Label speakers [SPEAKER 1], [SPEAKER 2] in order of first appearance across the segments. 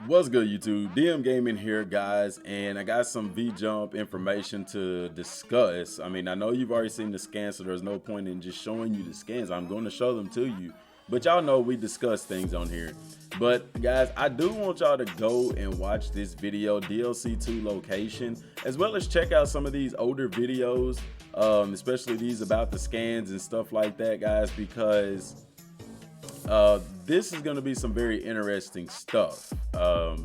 [SPEAKER 1] What's good, YouTube? Dmgaming here, guys, and I got some V-Jump information to discuss. I mean, I know you've already seen the scans, so there's no point in just showing you the scans. I'm going to show them to you, but y'all know we discuss things on here. But guys, I do want y'all to go and watch this video, DLC 2 location, as well as check out some of these older videos, especially these about the scans and stuff like that, guys, because this is going to be some very interesting stuff that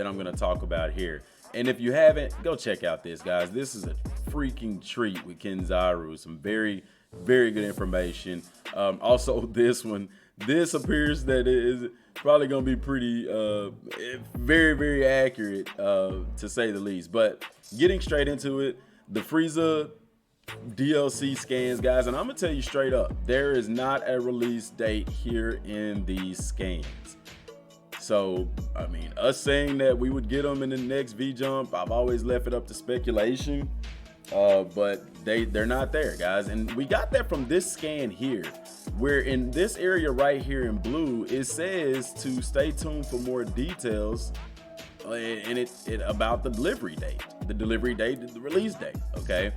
[SPEAKER 1] I'm going to talk about here. And if you haven't, go check out this, guys. This is a freaking treat with Kenzaru. Some very good information. Also, this appears that it is probably going to be pretty very accurate, to say the least. But getting straight into it, the Frieza Dlc Scans, guys, and I'm gonna tell you straight up, there is not a release date here in these scans. So I mean, us saying that we would get them in the next V-Jump, I've always left it up to speculation, but they're not there, guys. And we got that from this scan here, where in this area right here in blue, it says to stay tuned for more details, and it about the delivery date, the release date. Okay.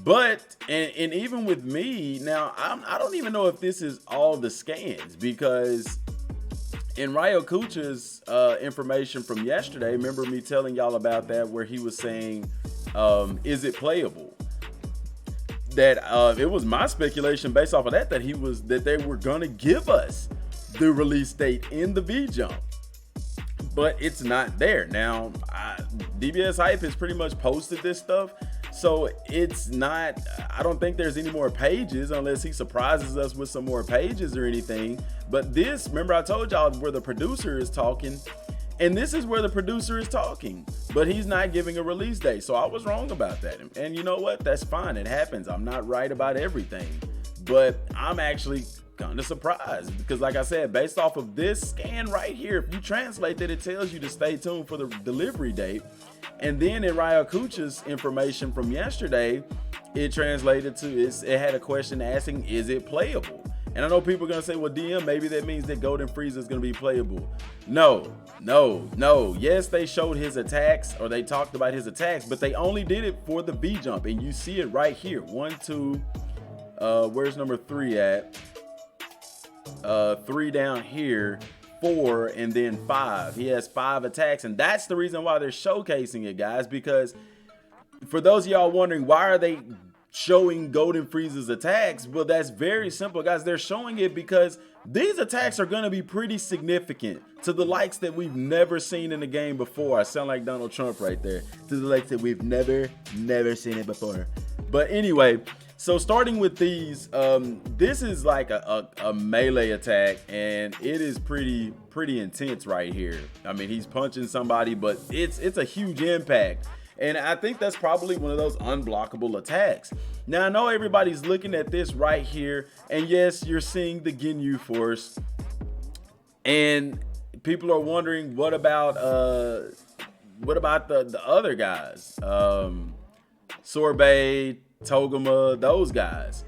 [SPEAKER 1] But, and even with me, now, I don't even know if this is all the scans, because in Ryokucha's information from yesterday, remember me telling y'all about that, where he was saying, is it playable? That it was my speculation based off of that they were going to give us the release date in the V-Jump. But it's not there. Now, DBS Hype has pretty much posted this stuff. So it's not, I don't think there's any more pages unless he surprises us with some more pages or anything. But this, remember I told y'all where the producer is talking, and this is where the producer is talking, but he's not giving a release date. So I was wrong about that. And you know what? That's fine. It happens. I'm not right about everything, but I'm actually kind of surprised because, like I said, based off of this scan right here, if you translate that, it tells you to stay tuned for the delivery date. And then in Ryokucha's information from yesterday, it translated to, it had a question asking, is it playable? And I know people are going to say, well, DM, maybe that means that Golden Frieza is going to be playable. No. Yes, they showed his attacks, or they talked about his attacks, but they only did it for the V-Jump. And you see it right here. 1, 2, where's number 3 at? 3 down here. 4 and then 5. He has 5 attacks, and that's the reason why they're showcasing it, guys, because for those of y'all wondering why are they showing Golden Frieza's attacks, well, that's very simple, guys. They're showing it because these attacks are going to be pretty significant to the likes that we've never seen in the game before. I sound like Donald Trump right there. To the likes that we've never seen it before. But anyway, so starting with these, this is like a melee attack, and it is pretty intense right here. I mean, he's punching somebody, but it's a huge impact. And I think that's probably one of those unblockable attacks. Now, I know everybody's looking at this right here, and yes, you're seeing the Ginyu Force. And people are wondering, what about the other guys? Sorbet, Togama, those guys.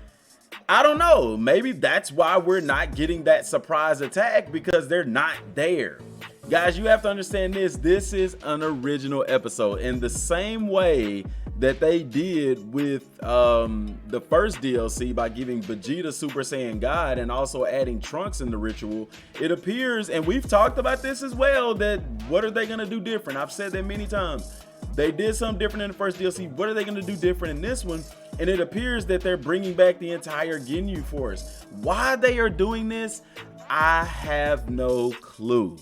[SPEAKER 1] I don't know. Maybe that's why we're not getting that surprise attack, because they're not there. Guys, you have to understand this. This is an original episode. In the same way that they did with the first DLC by giving Vegeta Super Saiyan God and also adding Trunks in the ritual, it appears, and we've talked about this as well, that what are they going to do different? I've said that many times. They did something different in the first DLC. What are they going to do different in this one? And it appears that they're bringing back the entire Ginyu Force. Why they are doing this, I have no clue.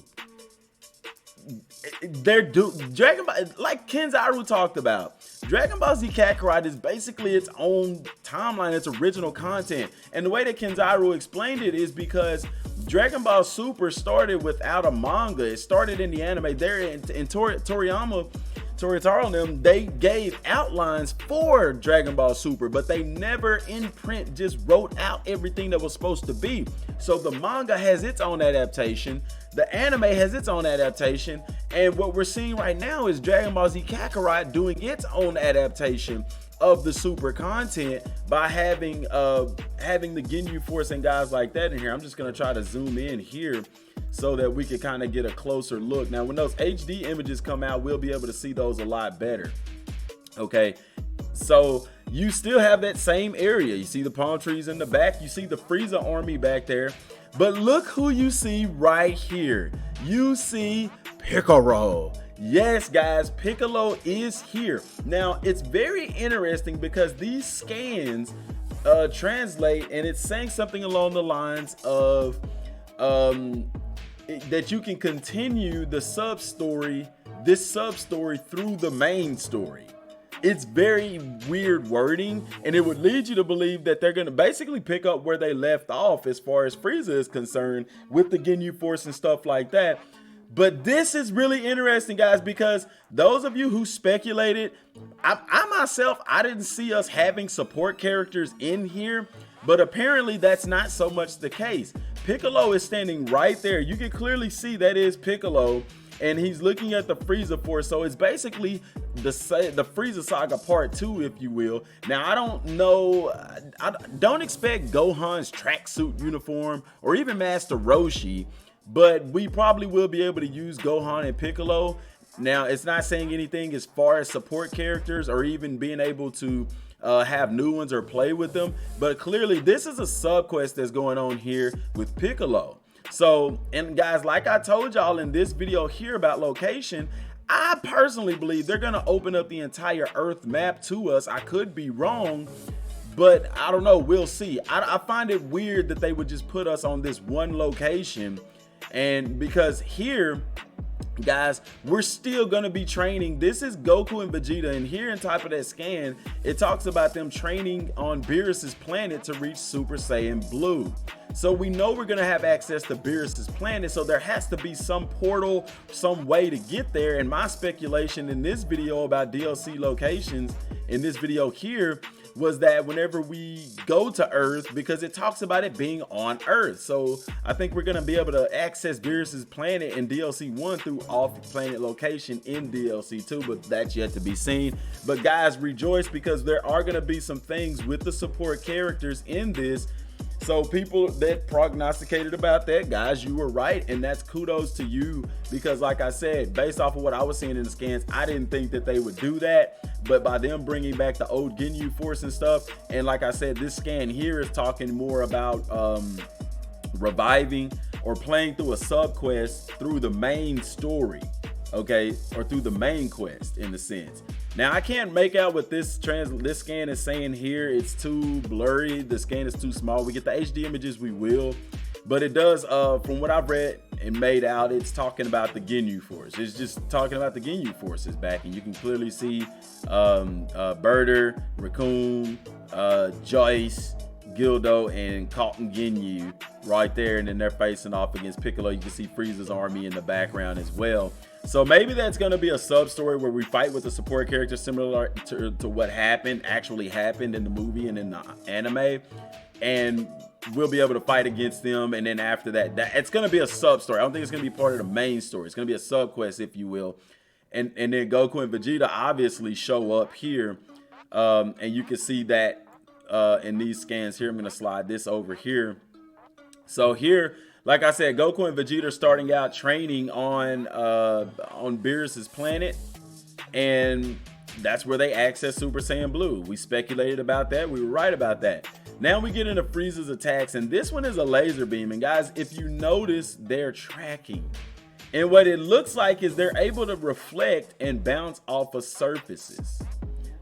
[SPEAKER 1] Dragon Ball, like Kenzaru talked about, Dragon Ball Z Kakarot is basically its own timeline, its original content. And the way that Kenzaru explained it is because Dragon Ball Super started without a manga. It started in the anime. There in Toriyama and them, they gave outlines for Dragon Ball Super, but they never in print just wrote out everything that was supposed to be. So the manga has its own adaptation, the anime has its own adaptation, and what we're seeing right now is Dragon Ball Z Kakarot doing its own adaptation of the Super content by having the Ginyu Force and guys like that in here. I'm just gonna try to zoom in here so that we can kind of get a closer look. Now, when those HD images come out, we'll be able to see those a lot better. Okay, so you still have that same area. You see the palm trees in the back. You see the Frieza army back there. But look who you see right here. You see Piccolo. Yes, guys, Piccolo is here. Now, it's very interesting because these scans translate, and it's saying something along the lines of that you can continue the sub-story, this sub-story through the main story. It's very weird wording, and it would lead you to believe that they're going to basically pick up where they left off as far as Frieza is concerned with the Ginyu Force and stuff like that. But this is really interesting, guys, because those of you who speculated, I myself, I didn't see us having support characters in here, but apparently that's not so much the case. Piccolo is standing right there. You can clearly see that is Piccolo, and he's looking at the Frieza Force. So it's basically the Frieza Saga Part 2, if you will. Now, I don't know, I don't expect Gohan's tracksuit uniform or even Master Roshi, but we probably will be able to use Gohan and Piccolo. Now, it's not saying anything as far as support characters or even being able to have new ones or play with them, but clearly this is a sub quest that's going on here with Piccolo. So, and guys, like I told y'all in this video here about location, I personally believe they're gonna open up the entire Earth map to us. I could be wrong, but I don't know, we'll see. I find it weird that they would just put us on this one location, and because here, guys, we're still gonna be training. This is Goku and Vegeta, and here in Untitled that scan, it talks about them training on Beerus's planet to reach Super Saiyan Blue. So we know we're gonna have access to Beerus's planet, so there has to be some portal, some way to get there. And my speculation in this video about DLC locations, in this video here, was that whenever we go to Earth, because it talks about it being on Earth, so I think we're gonna be able to access Beerus's planet in DLC 1 through off-planet location in DLC 2, but that's yet to be seen. But guys, rejoice, because there are gonna be some things with the support characters in this. So people that prognosticated about that, guys, you were right, and that's kudos to you, because like I said, based off of what I was seeing in the scans, I didn't think that they would do that, but by them bringing back the old Ginyu Force and stuff, and like I said, this scan here is talking more about reviving or playing through a sub quest through the main story, okay, or through the main quest in a sense. Now, I can't make out what this scan is saying here. It's too blurry. The scan is too small. We get the HD images, we will. But it does, from what I've read and made out, it's talking about the Ginyu Force. It's just talking about the Ginyu Forces back. And you can clearly see Birder, Raccoon, Joyce, Gildo, and Cotton Ginyu right there. And then they're facing off against Piccolo. You can see Frieza's army in the background as well. So maybe that's going to be a sub story where we fight with a support character similar to what actually happened in the movie and in the anime, and we'll be able to fight against them. And then after that, it's going to be a sub story. I don't think it's going to be part of the main story. It's going to be a sub quest, if you will. And then Goku and Vegeta obviously show up here, and you can see that in these scans here. I'm going to slide this over here. So here, like I said, Goku and Vegeta are starting out training on Beerus's planet, and that's where they access Super Saiyan Blue. We speculated about that. We were right about that. Now we get into Frieza's attacks, and this one is a laser beam. And guys, if you notice, they're tracking. And what it looks like is they're able to reflect and bounce off of surfaces.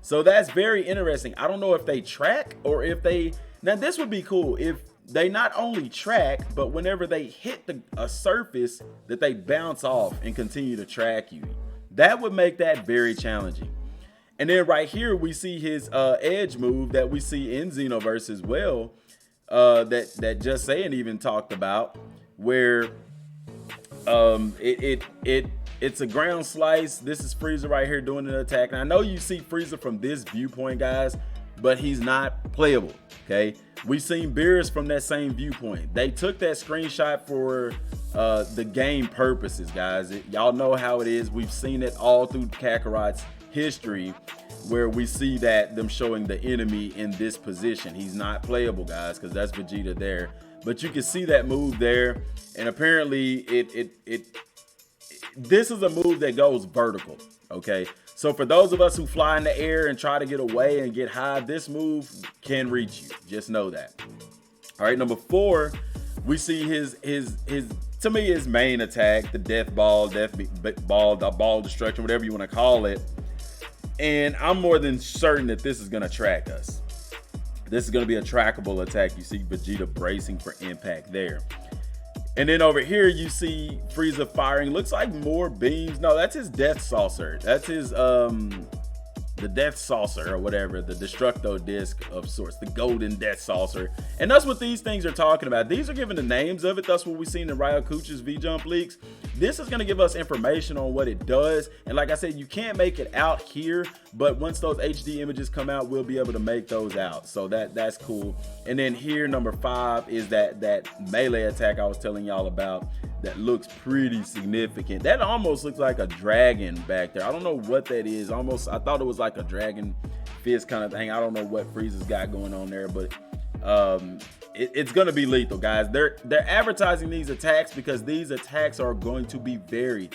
[SPEAKER 1] So that's very interesting. I don't know if they track or if they... Now this would be cool if they not only track, but whenever they hit a surface, that they bounce off and continue to track you. That would make that very challenging. And then right here, we see his edge move that we see in Xenoverse as well, that Just Saying even talked about, where it's a ground slice. This is Frieza right here doing an attack. And I know you see Frieza from this viewpoint, guys, but he's not playable, okay? We've seen Beerus from that same viewpoint. They took that screenshot for the game purposes, guys. Y'all know how it is. We've seen it all through Kakarot's history, where we see that them showing the enemy in this position. He's not playable, guys, because that's Vegeta there. But you can see that move there, and apparently this is a move that goes vertical, okay? So for those of us who fly in the air and try to get away and get high, this move can reach you. Just know that. All right, number 4, we see his to me, his main attack, the death ball, the ball destruction, whatever you want to call it. And I'm more than certain that this is going to track us. This is going to be a trackable attack. You see Vegeta bracing for impact there. And then over here, you see Frieza firing. Looks like more beams. No, that's his death saucer. That's his, the death saucer or whatever, the destructo disc of sorts, the golden death saucer. And that's what these things are talking about. These are given the names of it. That's what we've seen in Ryokuchi's V-Jump leaks. This is going to give us information on what it does. And like I said, you can't make it out here, but once those HD images come out, we'll be able to make those out. So that's cool. And then here, number 5 is that melee attack I was telling y'all about that looks pretty significant. That almost looks like a dragon back there. I don't know what that is. Almost, I thought it was like a dragon fist kind of thing. I don't know what Frieza's got going on there, but it's going to be lethal, guys. They're advertising these attacks because these attacks are going to be very,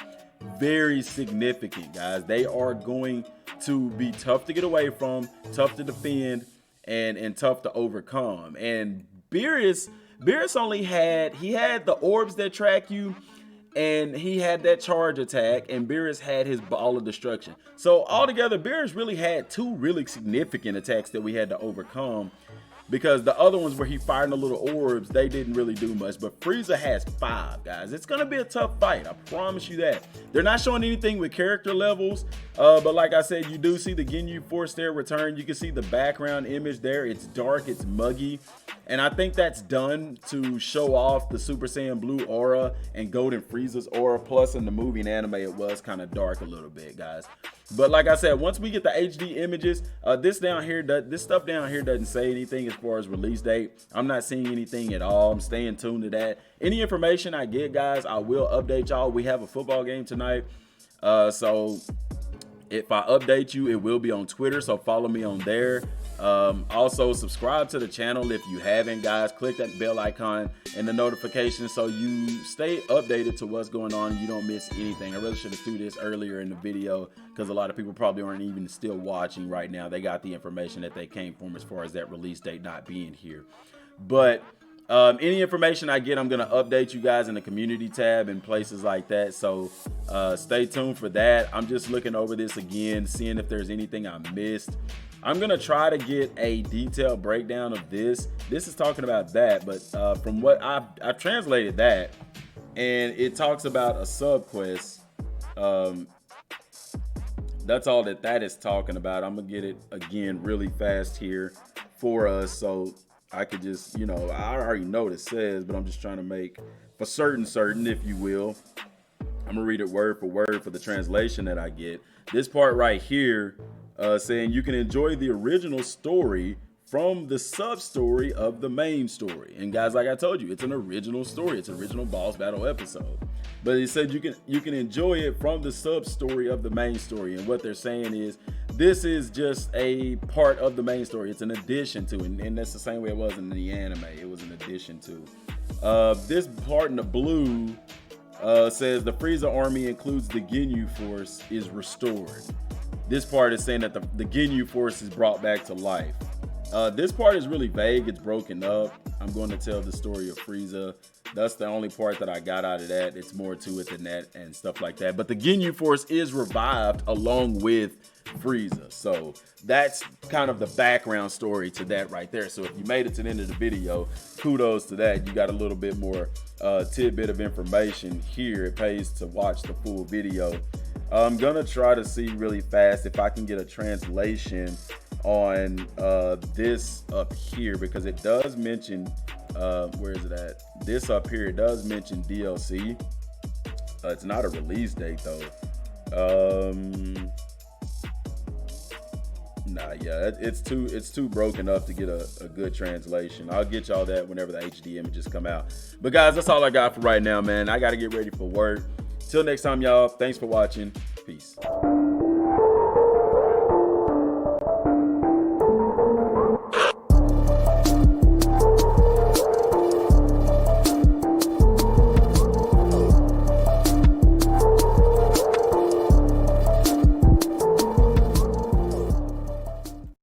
[SPEAKER 1] very significant, guys. They are going to be tough to get away from, tough to defend, and tough to overcome. And Beerus only had the orbs that track you, and he had that charge attack, and Beerus had his ball of destruction. So altogether, Beerus really had 2 really significant attacks that we had to overcome, because the other ones where he fired the little orbs, they didn't really do much. But Frieza has 5, guys. It's gonna be a tough fight, I promise you that. They're not showing anything with character levels, but like I said, you do see the Ginyu Force there return. You can see the background image there. It's dark, it's muggy, and I think that's done to show off the Super Saiyan Blue aura and Golden Frieza's aura. Plus in the movie and anime, it was kind of dark a little bit, guys. But like I said, once we get the HD images, this stuff down here doesn't say anything as far as release date. I'm not seeing anything at all. I'm staying tuned to that. Any information I get, guys, I will update y'all. We have a football game tonight, so if I update you, it will be on Twitter, so follow me on there. Also, subscribe to the channel if you haven't, guys. Click that bell icon and the notifications so you stay updated to what's going on and you don't miss anything. I really should have threw this earlier in the video because a lot of people probably aren't even still watching right now. They got the information that they came from as far as that release date not being here. But any information I get, I'm going to update you guys in the community tab and places like that. So stay tuned for that. I'm just looking over this again, seeing if there's anything I missed. I'm going to try to get a detailed breakdown of this. This is talking about that, but from what I've translated that, and it talks about a sub quest. That's all that is talking about. I'm going to get it again really fast here for us so I could just, I already know what it says, but I'm just trying to make for certain, if you will. I'm gonna read it word for word for the translation that I get. This part right here saying you can enjoy the original story from the sub-story of the main story. And guys, like I told you, it's an original story. It's an original boss battle episode. But it said you can enjoy it from the sub-story of the main story. And what they're saying is this is just a part of the main story. It's an addition to it. And that's the same way it was in the anime. It was an addition to. This part in the blue says the Frieza army includes the Ginyu Force is restored. This part is saying that the Ginyu Force is brought back to life. This part is really vague. It's broken up. I'm going to tell the story of Frieza. That's the only part that I got out of that. It's more to it than that and stuff like that. But the Ginyu Force is revived along with Frieza. So that's kind of the background story to that right there. So if you made it to the end of the video, kudos to that. You got a little bit more tidbit of information here. It pays to watch the full video. I'm going to try to see really fast if I can get a translation on this up here, because it does mention where is it at? This up here, it does mention DLC. It's not a release date though. It's too broken up to get a good translation. I'll get y'all that whenever the HD images come out. But guys, that's all I got for right now, man. I got to get ready for work. Till next time, y'all. Thanks for watching. Peace.